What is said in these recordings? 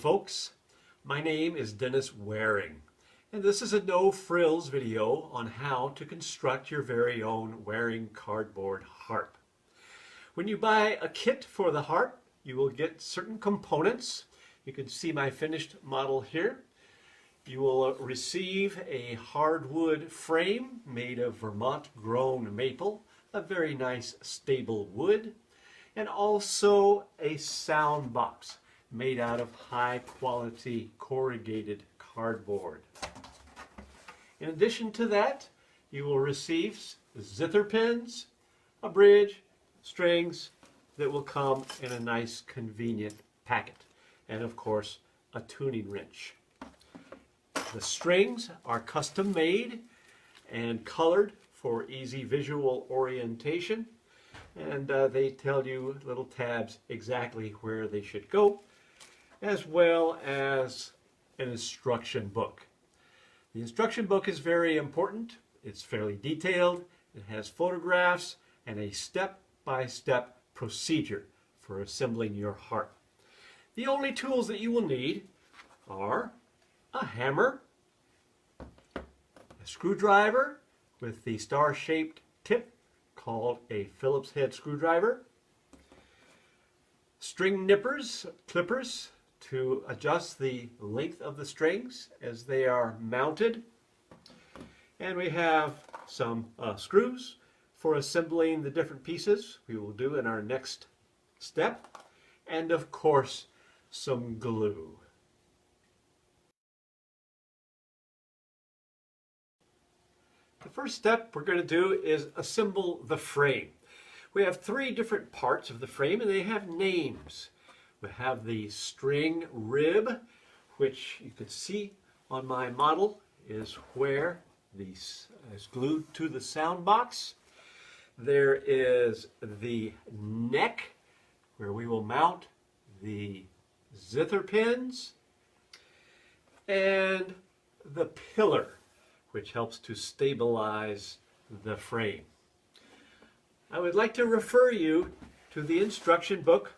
folks, my name is Dennis Waring, and this is a no frills video on how to construct your very own Waring cardboard harp. When you buy a kit for the harp, you will get certain components. You can see my finished model here. You will receive a hardwood frame made of Vermont grown maple, a very nice stable wood, and also a sound box made out of high quality corrugated cardboard. In addition to that, you will receive zither pins, a bridge, strings that will come in a nice convenient packet, and of course a tuning wrench. The strings are custom made and colored for easy visual orientation, and they tell you little tabs exactly where they should go, as well as an instruction book. The instruction book is very important. It's fairly detailed. It has photographs and a step-by-step procedure for assembling your harp. The only tools that you will need are a hammer, a screwdriver with the star-shaped tip called a Phillips head screwdriver, string nippers, clippers to adjust the length of the strings as they are mounted, and we have some screws for assembling the different pieces we will do in our next step, and of course some glue. The first step we're going to do is assemble the frame. We have three different parts of the frame and they have names. We have the string rib, which you can see on my model is where this is glued to the sound box. There is the neck, where we will mount the zither pins, and the pillar, which helps to stabilize the frame. I would like to refer you to the instruction book.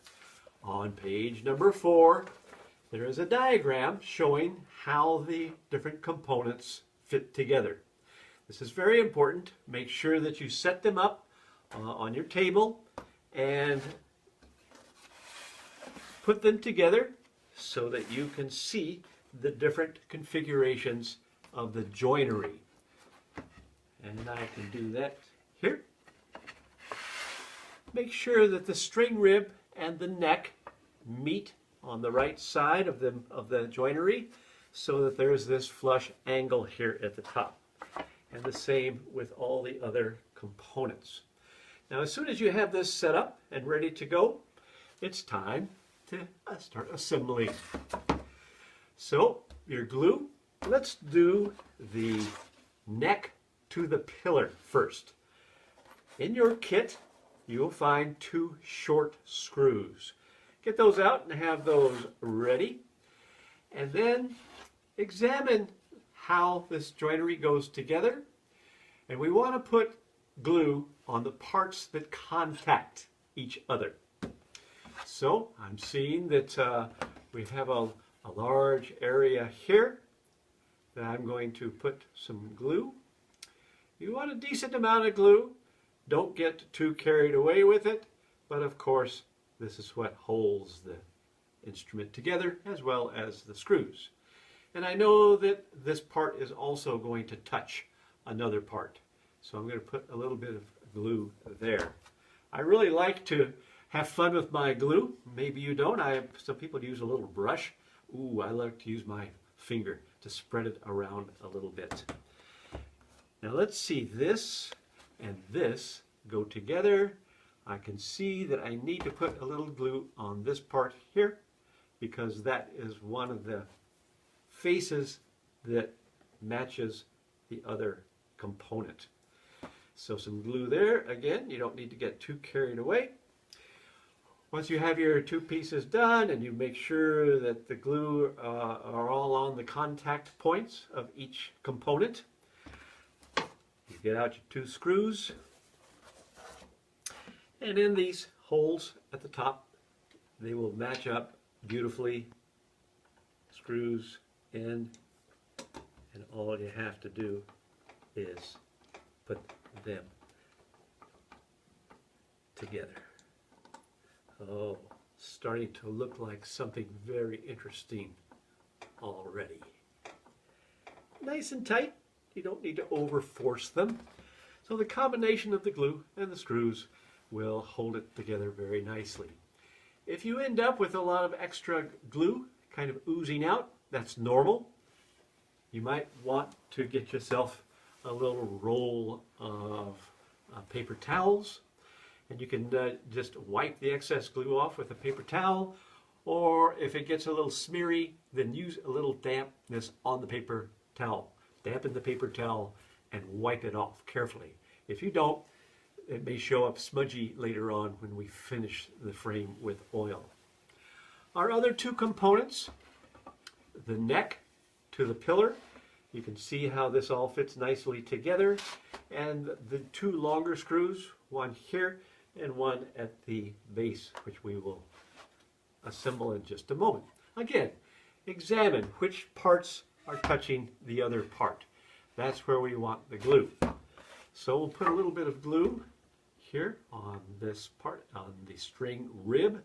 On page number 4, there is a diagram showing how the different components fit together. This is very important. Make sure that you set them up on your table and put them together so that you can see the different configurations of the joinery. And I can do that here. Make sure that the string rib and the neck meet on the right side of the joinery so that there's this flush angle here at the top. And the same with all the other components. Now as soon as you have this set up and ready to go, it's time to start assembling. So your glue, let's do the neck to the pillar first. In your kit, you'll find 2 short screws. Get those out and have those ready. And then examine how this joinery goes together. And we want to put glue on the parts that contact each other. So I'm seeing that we have a large area here that I'm going to put some glue. You want a decent amount of glue. Don't get too carried away with it, but of course this is what holds the instrument together as well as the screws. And I know that this part is also going to touch another part, so I'm going to put a little bit of glue there. I really like to have fun with my glue. Maybe you don't. Some people use a little brush. Ooh, I like to use my finger to spread it around a little bit. Now let's see, this and this go together. I can see that I need to put a little glue on this part here because that is one of the faces that matches the other component. So some glue there. Again, you don't need to get too carried away. Once you have your 2 pieces done and you make sure that the glue are all on the contact points of each component, you get out your 2 screws, and in these holes at the top, they will match up beautifully screws in, and all you have to do is put them together. Oh, starting to look like something very interesting already. Nice and tight. You don't need to over-force them. So the combination of the glue and the screws will hold it together very nicely. If you end up with a lot of extra glue kind of oozing out, that's normal. You might want to get yourself a little roll of paper towels, and you can just wipe the excess glue off with a paper towel, or if it gets a little smeary, then use a little dampness on the paper towel. Dampen the paper towel and wipe it off carefully. If you don't, it may show up smudgy later on when we finish the frame with oil. Our other two components, the neck to the pillar, you can see how this all fits nicely together, and the two longer screws, one here and one at the base, which we will assemble in just a moment. Again, examine which parts are touching the other part. That's where we want the glue. So we'll put a little bit of glue here on this part, on the string rib.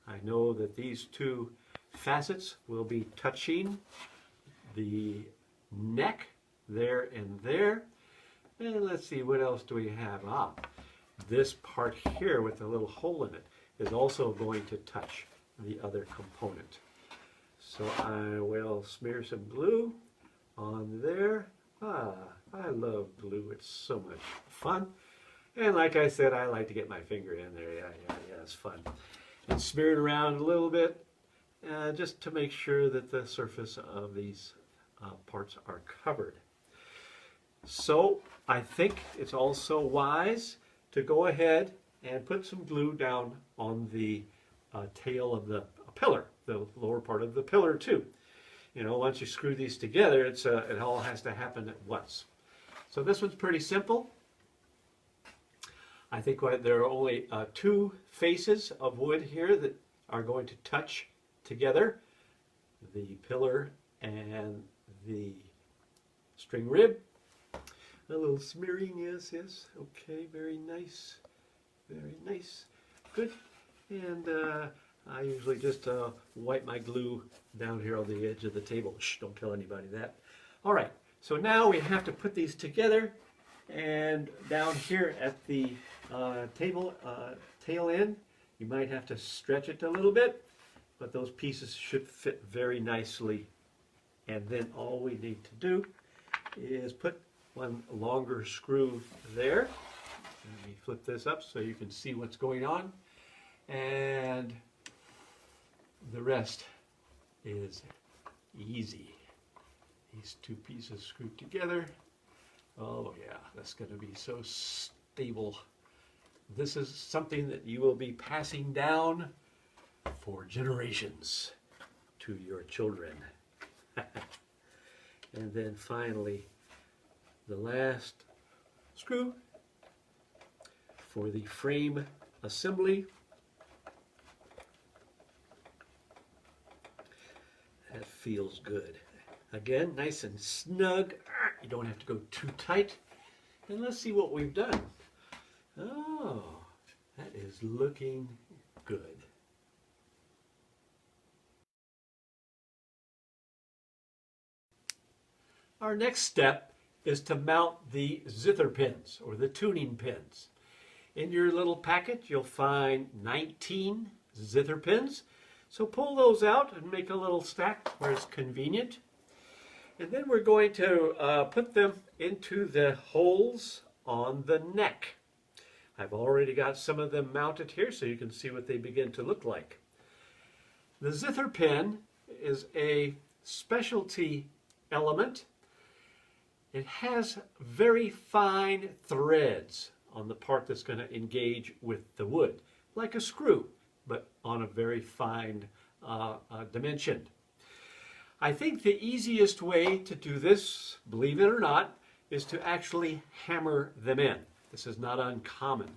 I know that these two facets will be touching the neck there and there. And let's see, what else do we have? This part here with a little hole in it is also going to touch the other component. So I will smear some glue on there. I love glue. It's so much fun. And like I said, I like to get my finger in there. Yeah, it's fun. And smear it around a little bit just to make sure that the surface of these parts are covered. So I think it's also wise to go ahead and put some glue down on the tail of the pillar, the lower part of the pillar too. You know, once you screw these together, it all has to happen at once. So this one's pretty simple. I think there are only two faces of wood here that are going to touch together, the pillar and the string rib. A little smearing, yes, okay, very nice, good. And I usually just wipe my glue down here on the edge of the table. Shh, don't tell anybody that. All right, so now we have to put these together, and down here at the tail end, you might have to stretch it a little bit, but those pieces should fit very nicely. And then all we need to do is put one longer screw there. Let me flip this up so you can see what's going on. And the rest is easy. These two pieces screwed together. Oh yeah, that's going to be so stable. This is something that you will be passing down for generations to your children. And then finally, the last screw for the frame assembly. That feels good. Again, nice and snug. You don't have to go too tight. And let's see what we've done. Oh, that is looking good. Our next step is to mount the zither pins, or the tuning pins. In your little packet, you'll find 19 zither pins. So pull those out and make a little stack where it's convenient. And then we're going to put them into the holes on the neck. I've already got some of them mounted here so you can see what they begin to look like. The zither pin is a specialty element. It has very fine threads on the part that's going to engage with the wood, like a screw, but on a very fine dimension. I think the easiest way to do this, believe it or not, is to actually hammer them in. This is not uncommon.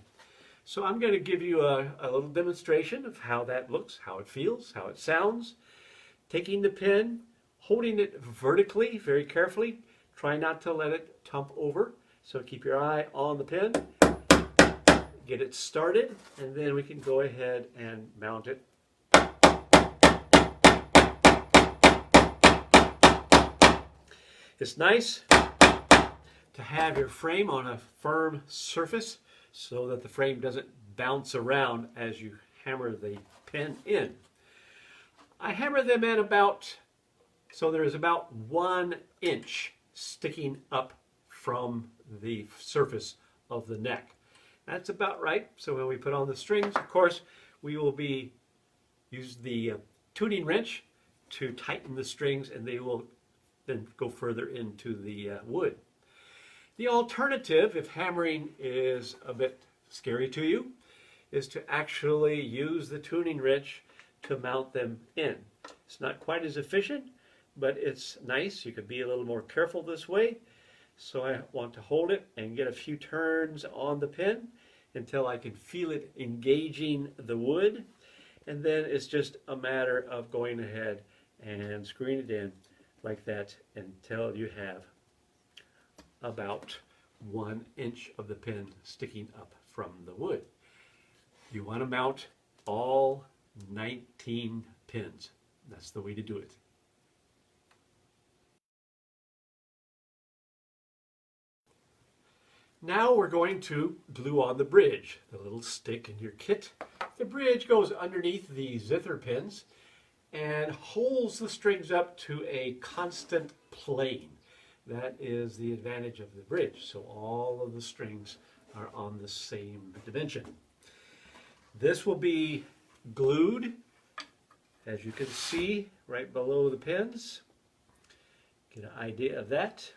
So I'm going to give you a little demonstration of how that looks, how it feels, how it sounds. Taking the pin, holding it vertically very carefully. Try not to let it tump over. So keep your eye on the pin, get it started, and then we can go ahead and mount it. It's nice to have your frame on a firm surface so that the frame doesn't bounce around as you hammer the pin in. I hammer them in so there is about 1 inch sticking up from the surface of the neck. That's about right. So when we put on the strings, of course, we will use the tuning wrench to tighten the strings, and they will then go further into the wood. The alternative, if hammering is a bit scary to you, is to actually use the tuning wrench to mount them in. It's not quite as efficient, but it's nice. You could be a little more careful this way. So I want to hold it and get a few turns on the pin until I can feel it engaging the wood. And then it's just a matter of going ahead and screwing it in like that until you have about 1 inch of the pin sticking up from the wood. You want to mount all 19 pins. That's the way to do it. Now we're going to glue on the bridge, the little stick in your kit. The bridge goes underneath the Zither pins and holds the strings up to a constant plane. That is the advantage of the bridge. So all of the strings are on the same dimension. This will be glued, as you can see, right below the pins. Get an idea of that.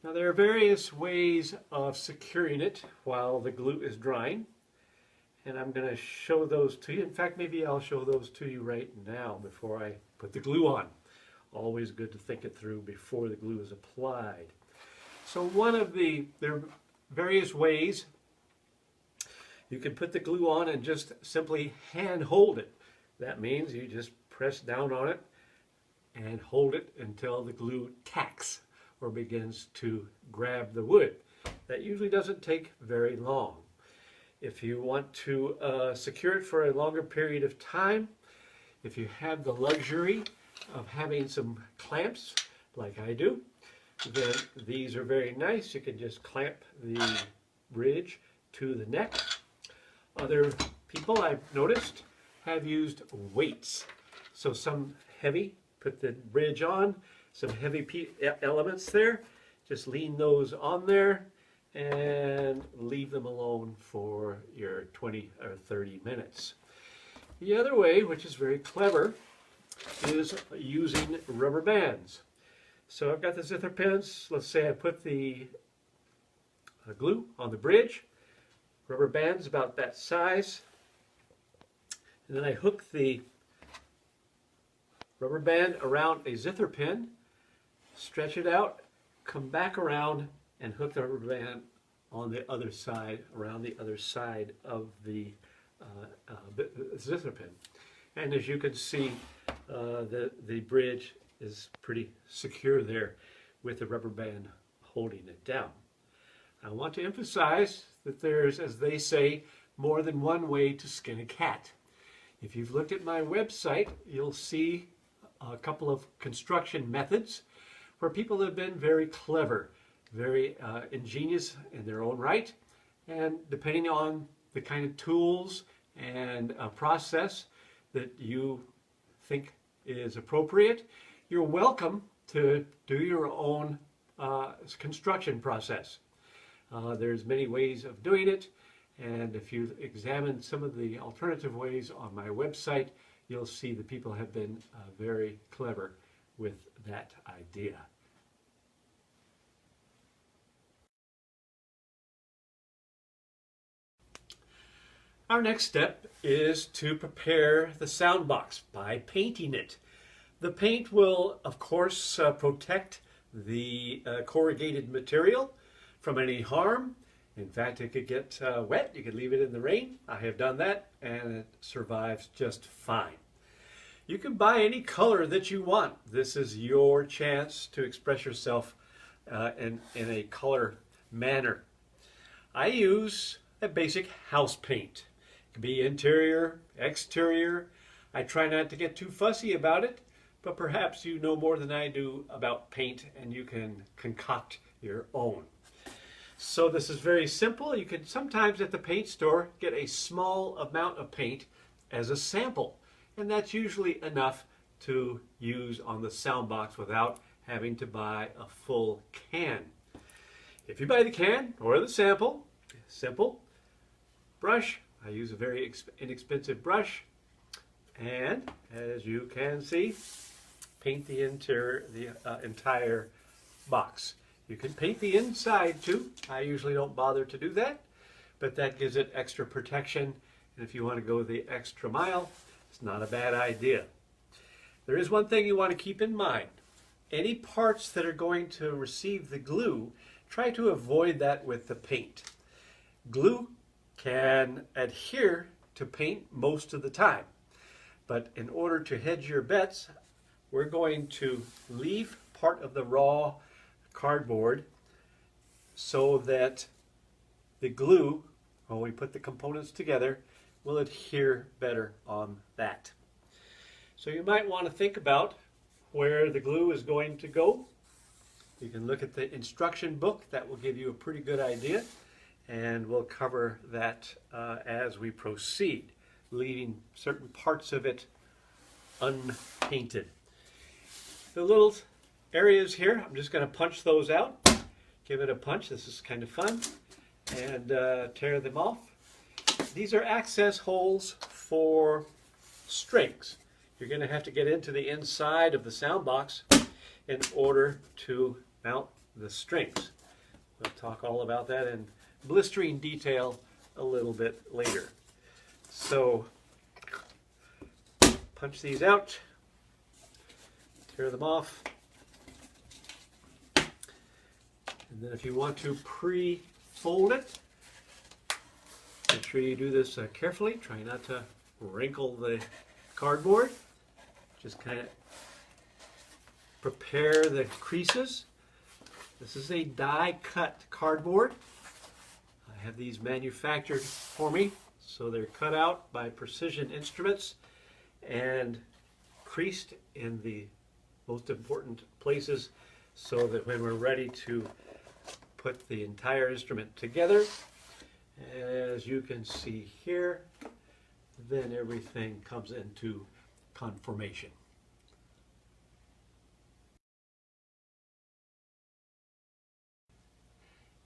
Now there are various ways of securing it while the glue is drying, and I'm going to show those to you. In fact, maybe I'll show those to you right now before I put the glue on. Always good to think it through before the glue is applied. So there are various ways you can put the glue on and just simply hand hold it. That means you just press down on it and hold it until the glue tacks or begins to grab the wood. That usually doesn't take very long. If you want to secure it for a longer period of time, if you have the luxury of having some clamps like I do, then these are very nice. You can just clamp the bridge to the neck. Other people I've noticed have used weights. So some heavy, put the bridge on, some heavy elements there, just lean those on there and leave them alone for your 20 or 30 minutes. The other way, which is very clever, is using rubber bands. So I've got the Zither pins. Let's say I put the glue on the bridge, rubber bands about that size, and then I hook the rubber band around a Zither pin, stretch it out, come back around and hook the rubber band on the other side, around the other side of the Zither pin. And as you can see, the bridge is pretty secure there with the rubber band holding it down. I want to emphasize that there's, as they say, more than one way to skin a cat. If you've looked at my website, you'll see a couple of construction methods where people have been very clever, very ingenious in their own right, and depending on the kind of tools and process that you think is appropriate, you're welcome to do your own construction process. There's many ways of doing it, and if you examine some of the alternative ways on my website, you'll see that people have been very clever with that idea. Our next step is to prepare the sound box by painting it. The paint will, of course, protect the corrugated material from any harm. In fact, it could get wet. You could leave it in the rain. I have done that, and it survives just fine. You can buy any color that you want. This is your chance to express yourself in a color manner. I use a basic house paint. It can be interior, exterior. I try not to get too fussy about it, but perhaps you know more than I do about paint and you can concoct your own. So this is very simple. You can sometimes at the paint store get a small amount of paint as a sample, and that's usually enough to use on the sound box without having to buy a full can. If you buy the can or the sample, simple brush. I use a very inexpensive brush, and as you can see, paint the entire box. You can paint the inside too. I usually don't bother to do that, but that gives it extra protection. And if you want to go the extra mile, it's not a bad idea. There is one thing you want to keep in mind. Any parts that are going to receive the glue, try to avoid that with the paint. Glue can adhere to paint most of the time, but in order to hedge your bets, we're going to leave part of the raw cardboard so that the glue, when we put the components together, will adhere better on that. So you might want to think about where the glue is going to go. You can look at the instruction book. That will give you a pretty good idea, and we'll cover that as we proceed, leaving certain parts of it unpainted. The little areas here, I'm just going to punch those out. Give it a punch. This is kind of fun. And tear them off. These are access holes for strings. You're going to have to get into the inside of the sound box in order to mount the strings. We'll talk all about that in blistering detail a little bit later. So punch these out, tear them off, and then if you want to pre-fold it, make sure you do this carefully. Try not to wrinkle the cardboard. Just kind of prepare the creases. This is a die-cut cardboard. I have these manufactured for me, so they're cut out by Precision Instruments and creased in the most important places so that when we're ready to put the entire instrument together, as you can see here, then everything comes into conformation.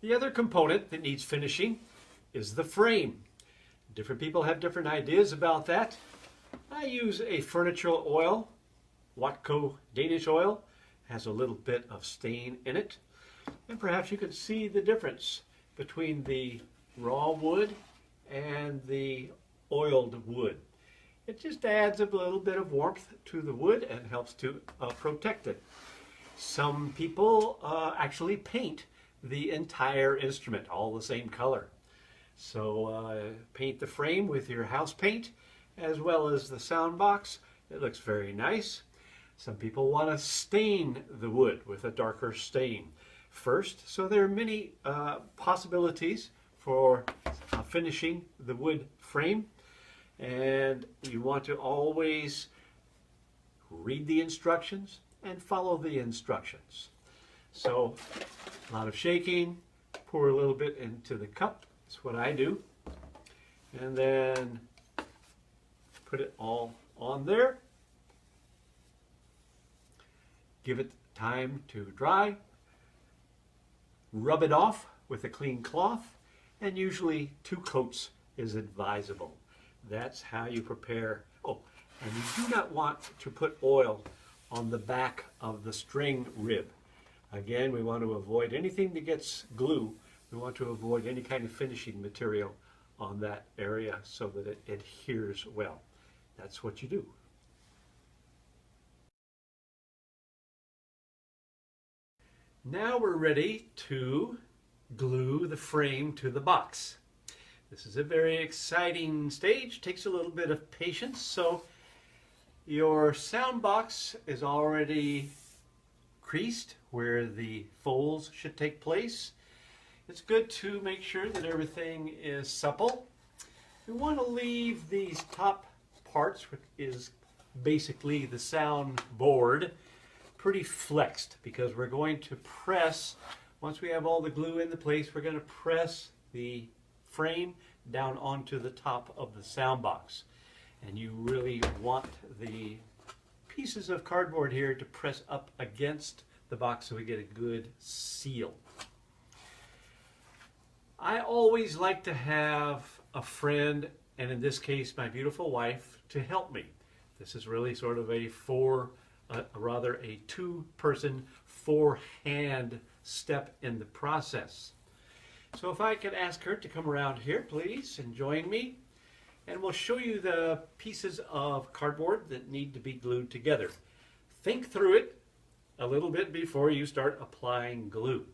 The other component that needs finishing is the frame. Different people have different ideas about that. I use a furniture oil, Watco Danish oil. Has a little bit of stain in it. And perhaps you can see the difference between the raw wood and the oiled wood. It just adds a little bit of warmth to the wood and helps to protect it. Some people actually paint the entire instrument all the same color. So paint the frame with your house paint as well as the sound box. It looks very nice. Some people want to stain the wood with a darker stain first. So there are many possibilities for finishing the wood frame. And you want to always read the instructions and follow the instructions. So a lot of shaking, pour a little bit into the cup. That's what I do. And then put it all on there. Give it time to dry. Rub it off with a clean cloth, and usually 2 coats is advisable. That's how you prepare. Oh, and you do not want to put oil on the back of the string rib. Again, we want to avoid anything that gets glue. We want to avoid any kind of finishing material on that area so that it adheres well. That's what you do. Now we're ready to glue the frame to the box. This is a very exciting stage. Takes a little bit of patience, so Your sound box is already creased where the folds should take place. It's good to make sure that everything is supple. We want to leave these top parts, which is basically the sound board, pretty flexed because we're going to press, once we have all the glue in the place, we're going to press the frame down onto the top of the sound box. And you really want the pieces of cardboard here to press up against the box so we get a good seal. I always like to have a friend, and in this case my beautiful wife, to help me. This is really sort of a rather a two-person, four-hand step in the process. So if I could ask her to come around here, please, and join me, and we'll show you the pieces of cardboard that need to be glued together. Think through it a little bit before you start applying glue.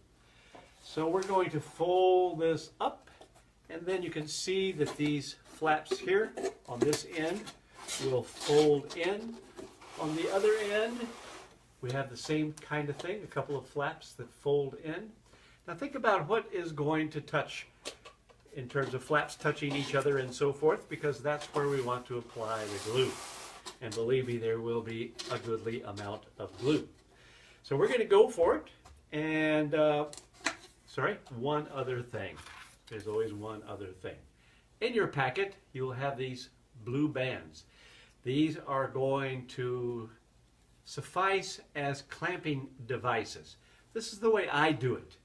So we're going to fold this up, and then you can see that these flaps here on this end will fold in. On the other end, we have the same kind of thing, a couple of flaps that fold in. Now think about what is going to touch in terms of flaps touching each other and so forth, because that's where we want to apply the glue. And believe me, there will be a goodly amount of glue. So we're going to go for it, and one other thing. There's always one other thing. In your packet, you'll have these blue bands. These are going to suffice as clamping devices. This is the way I do it.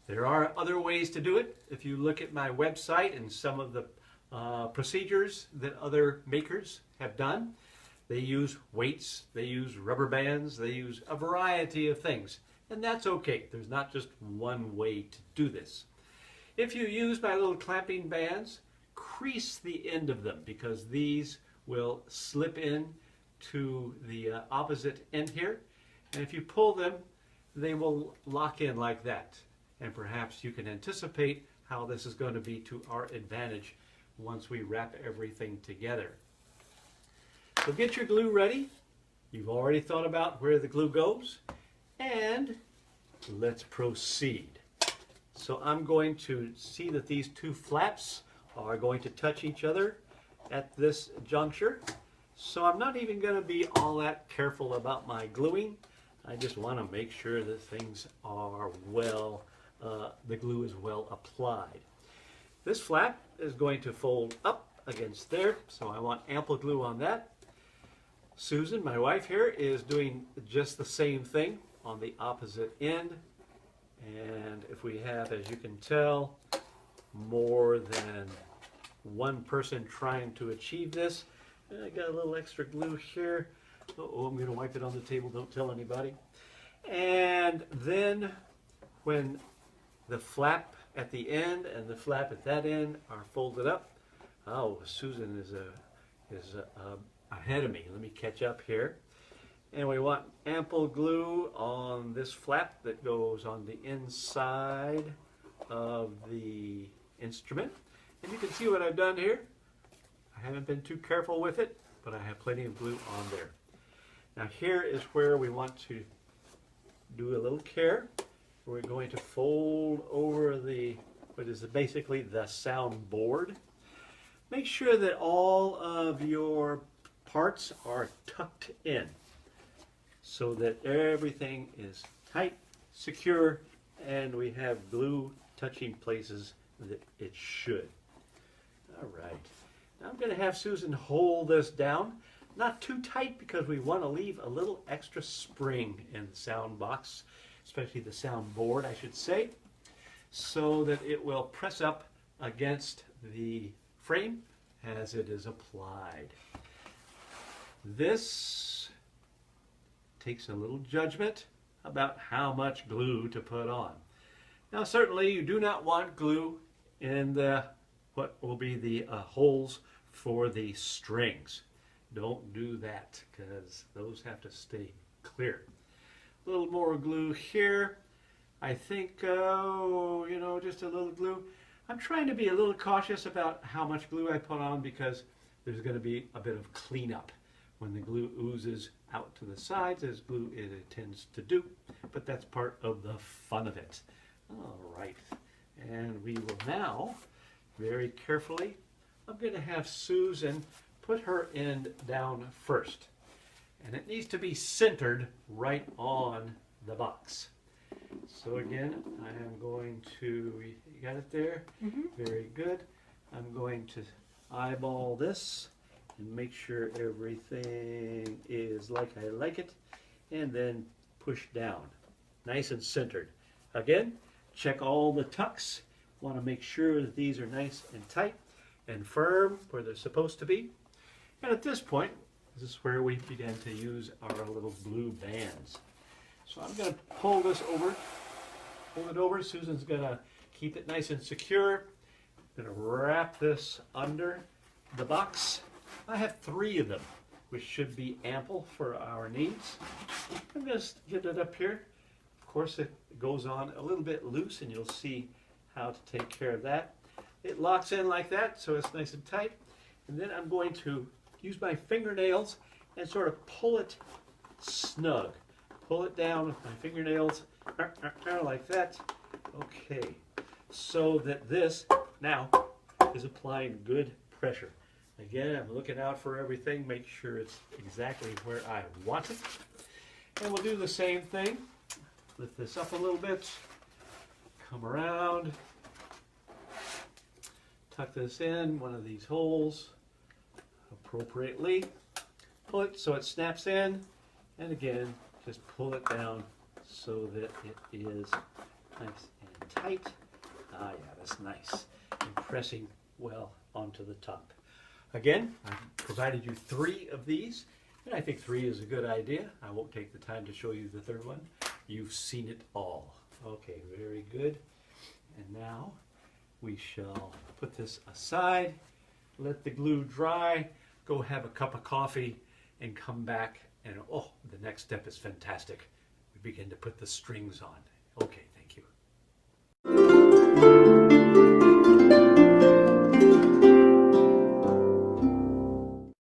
There are other ways to do it. If you look at my website and some of the procedures that other makers have done, they use weights, they use rubber bands, they use a variety of things. And that's okay. There's not just one way to do this. If you use my little clamping bands, crease the end of them, because these will slip in to the opposite end here. And if you pull them, they will lock in like that. And perhaps you can anticipate how this is going to be to our advantage once we wrap everything together. So get your glue ready. You've already thought about where the glue goes. And let's proceed. So I'm going to see that these two flaps are going to touch each other at this juncture. So I'm not even going to be all that careful about my gluing. I just want to make sure that things are the glue is well applied. This flap is going to fold up against there, so I want ample glue on that. Susan, my wife here, is doing just the same thing on the opposite end. And if we have, as you can tell, more than one person trying to achieve this, I got a little extra glue here. Uh-oh, I'm going to wipe it on the table, don't tell anybody. And then when the flap at the end and the flap at that end are folded up, oh, Susan is ahead of me. Let me catch up here. And we want ample glue on this flap that goes on the inside of the instrument. And you can see what I've done here. I haven't been too careful with it, but I have plenty of glue on there. Now here is where we want to do a little care. We're going to fold over what is basically the sound board. Make sure that all of your parts are tucked in so that everything is tight, secure, and we have glue touching places that it should. All right. Now I'm going to have Susan hold this down. Not too tight because we want to leave a little extra spring in the sound box, especially the sound board, I should say, so that it will press up against the frame as it is applied. This takes a little judgment about how much glue to put on. Now certainly you do not want glue in what will be the holes for the strings. Don't do that because those have to stay clear. A little more glue here. I think, just a little glue. I'm trying to be a little cautious about how much glue I put on because there's going to be a bit of cleanup when the glue oozes out to the sides, as glue it tends to do, but that's part of the fun of it. All right, and we will now, very carefully, I'm going to have Susan put her end down first. And it needs to be centered right on the box. So again, I am going to, you got it there? Very good. I'm going to eyeball this and make sure everything is like I like it, and then push down, nice and centered. Again, check all the tucks. Want to make sure that these are nice and tight and firm where they're supposed to be. And at this point, this is where we begin to use our little blue bands. So I'm going to pull this over, pull it over. Susan's going to keep it nice and secure. I'm going to wrap this under the box. I have 3 of them, which should be ample for our needs. I'm just get it up here. Of course, it goes on a little bit loose, and you'll see how to take care of that. It locks in like that, so it's nice and tight. And then I'm going to use my fingernails and sort of pull it snug. Pull it down with my fingernails like that. Okay, so that this now is applying good pressure. Again, I'm looking out for everything, make sure it's exactly where I want it. And we'll do the same thing. Lift this up a little bit, come around, tuck this in one of these holes appropriately, pull it so it snaps in, and again, just pull it down so that it is nice and tight. Ah, yeah, that's nice. And pressing well onto the top. Again, I've provided you 3 of these, and I think 3 is a good idea. I won't take the time to show you the 3rd one. You've seen it all. Okay, very good. And now we shall put this aside, let the glue dry, go have a cup of coffee, and come back, and oh, the next step is fantastic. We begin to put the strings on. Okay.